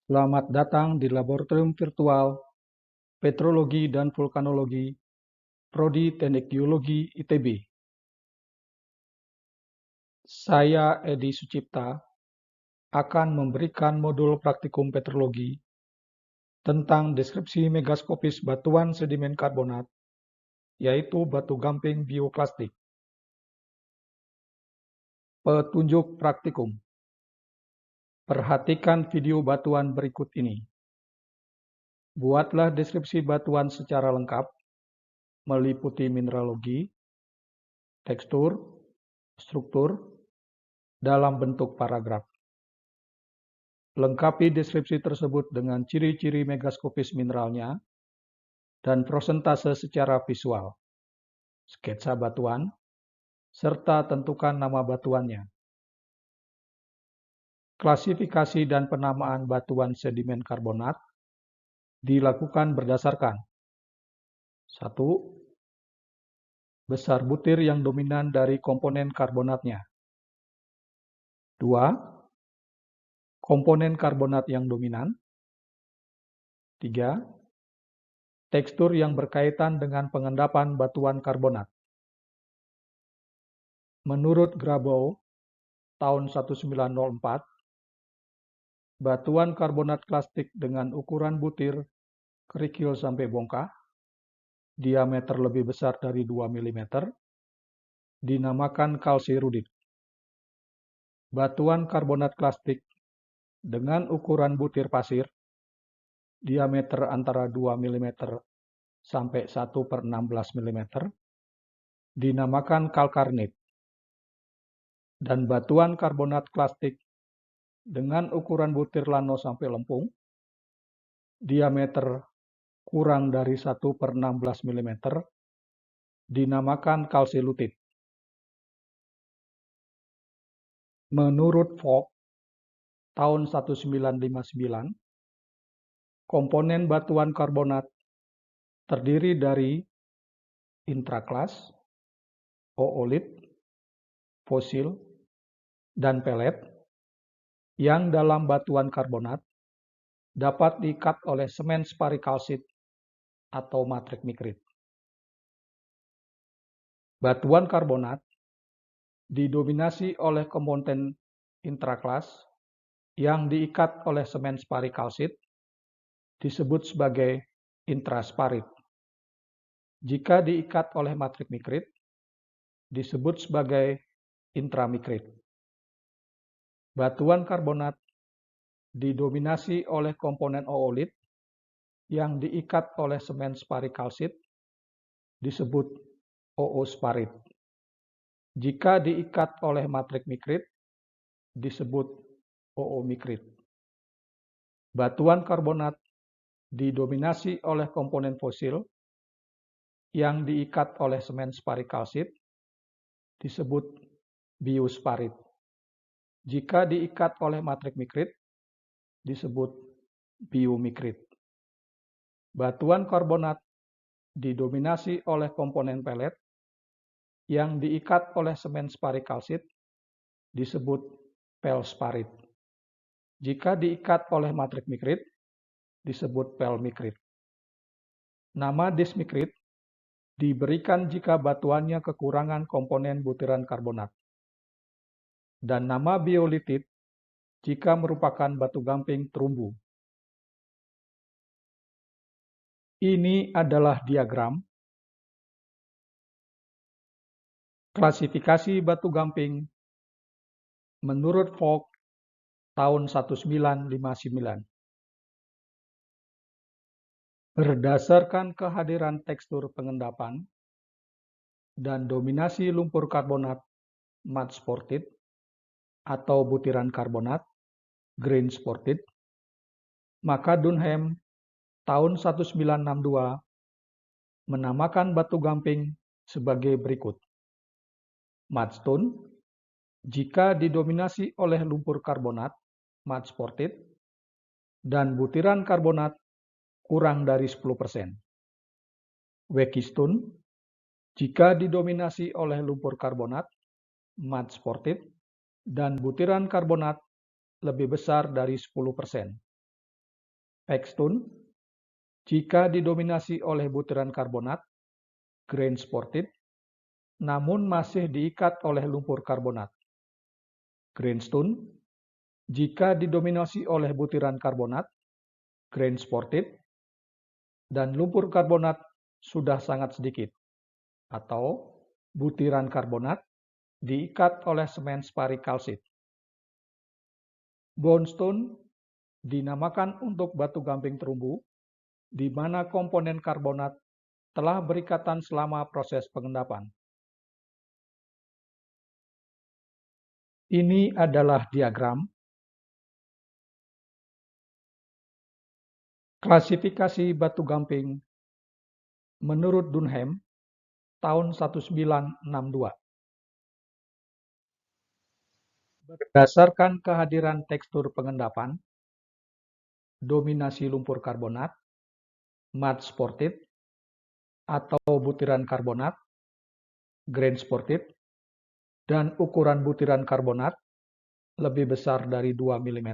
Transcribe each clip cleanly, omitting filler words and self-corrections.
Selamat datang di Laboratorium Virtual Petrologi dan Vulkanologi, Prodi Teknik Geologi ITB. Saya Edi Sucipta akan memberikan modul praktikum petrologi tentang deskripsi megaskopis batuan sedimen karbonat, yaitu batu gamping bioklastik. Petunjuk praktikum. Perhatikan video batuan berikut ini. Buatlah deskripsi batuan secara lengkap, meliputi mineralogi, tekstur, struktur, dalam bentuk paragraf. Lengkapi deskripsi tersebut dengan ciri-ciri megaskopis mineralnya dan prosentase secara visual, sketsa batuan, serta tentukan nama batuannya. Klasifikasi dan penamaan batuan sedimen karbonat dilakukan berdasarkan 1. Besar butir yang dominan dari komponen karbonatnya. 2. Komponen karbonat yang dominan. 3. Tekstur yang berkaitan dengan pengendapan batuan karbonat. Menurut Grabow, tahun 1904, batuan karbonat klastik dengan ukuran butir kerikil sampai bongkah, diameter lebih besar dari 2 mm, dinamakan kalsirudit. Batuan karbonat klastik dengan ukuran butir pasir, diameter antara 2 mm sampai 1/16 mm, dinamakan kalkarnit. Dan batuan karbonat klastik dengan ukuran butir lano sampai lempung, diameter kurang dari 1/16 mm, dinamakan kalsilutit. Menurut Vogt, tahun 1959, komponen batuan karbonat terdiri dari intraklas, oolit, fosil, dan pelet yang dalam batuan karbonat dapat diikat oleh semen sparikalsit atau matrik mikrit. Batuan karbonat didominasi oleh komponen intraklas yang diikat oleh semen sparikalsit disebut sebagai intrasparit. Jika diikat oleh matrik mikrit disebut sebagai intramikrit. Batuan karbonat didominasi oleh komponen oolit yang diikat oleh semen sparikalsit disebut oosparit. Jika diikat oleh matrik mikrit disebut oomikrit. Batuan karbonat didominasi oleh komponen fosil yang diikat oleh semen sparikalsit disebut biosparit. Jika diikat oleh matrik mikrit disebut biomikrit. Batuan karbonat didominasi oleh komponen pelet yang diikat oleh semen sparikalsit disebut pelsparit. Jika diikat oleh matrik mikrit disebut pelmikrit. Nama dismikrit diberikan jika batuannya kekurangan komponen butiran karbonat. Dan nama biolitit jika merupakan batu gamping terumbu. Ini adalah diagram klasifikasi batu gamping menurut Vogt tahun 1959. Berdasarkan kehadiran tekstur pengendapan dan dominasi lumpur karbonat mud sported atau butiran karbonat grain sported, maka Dunham tahun 1962 menamakan batu gamping sebagai berikut. Mudstone jika didominasi oleh lumpur karbonat mud sported dan butiran karbonat kurang dari 10%. Wekistone jika didominasi oleh lumpur karbonat mud sported dan butiran karbonat lebih besar dari 10%. Pegstone, jika didominasi oleh butiran karbonat, grain sported, namun masih diikat oleh lumpur karbonat. Grainstone, jika didominasi oleh butiran karbonat, grain sported, dan lumpur karbonat sudah sangat sedikit, atau butiran karbonat diikat oleh semen spari-kalsit. Bonestone dinamakan untuk batu gamping terumbu, di mana komponen karbonat telah berikatan selama proses pengendapan. Ini adalah diagram klasifikasi batu gamping menurut Dunham tahun 1962. Berdasarkan kehadiran tekstur pengendapan, dominasi lumpur karbonat, mud sported, atau butiran karbonat, grain sported, dan ukuran butiran karbonat lebih besar dari 2 mm,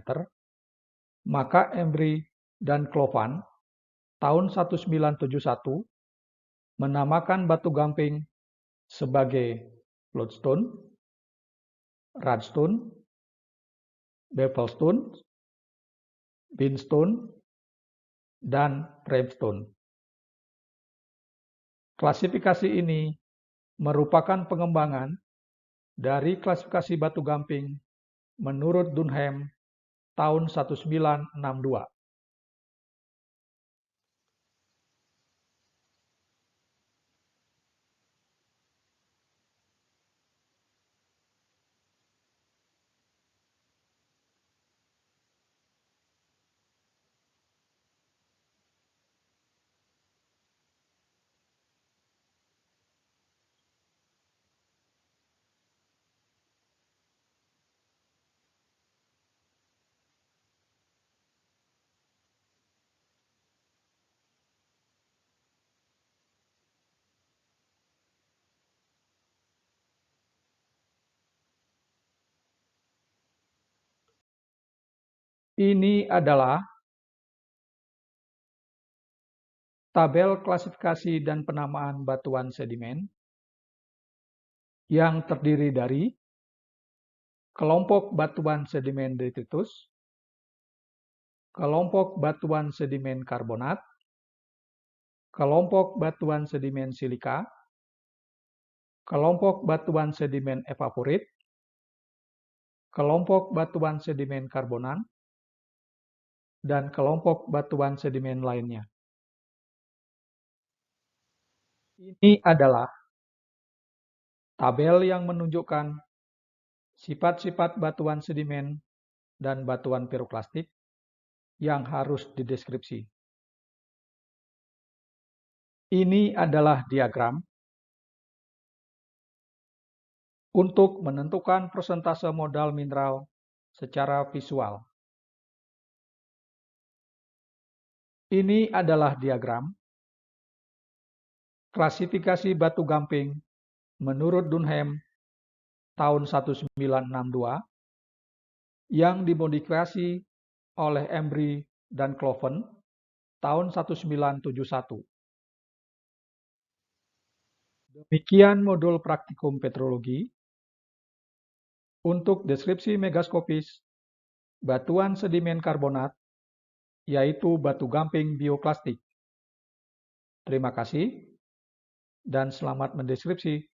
maka Embry dan Clovan tahun 1971 menamakan batu gamping sebagai Bloodstone, Rudstone, Bevelstone, Binstone, dan Brimstone. Klasifikasi ini merupakan pengembangan dari klasifikasi batu gamping menurut Dunham tahun 1962. Ini adalah tabel klasifikasi dan penamaan batuan sedimen yang terdiri dari kelompok batuan sedimen detritus, kelompok batuan sedimen karbonat, kelompok batuan sedimen silika, kelompok batuan sedimen evaporit, kelompok batuan sedimen karbonan, dan kelompok batuan sedimen lainnya. Ini adalah tabel yang menunjukkan sifat-sifat batuan sedimen dan batuan piroklastik yang harus dideskripsi. Ini adalah diagram untuk menentukan persentase modal mineral secara visual. Ini adalah diagram klasifikasi batu gamping menurut Dunham tahun 1962 yang dimodifikasi oleh Embry dan Clovan tahun 1971. Demikian modul praktikum petrologi. Untuk deskripsi megaskopis batuan sedimen karbonat, yaitu batu gamping bioklastik. Terima kasih dan selamat mendeskripsi.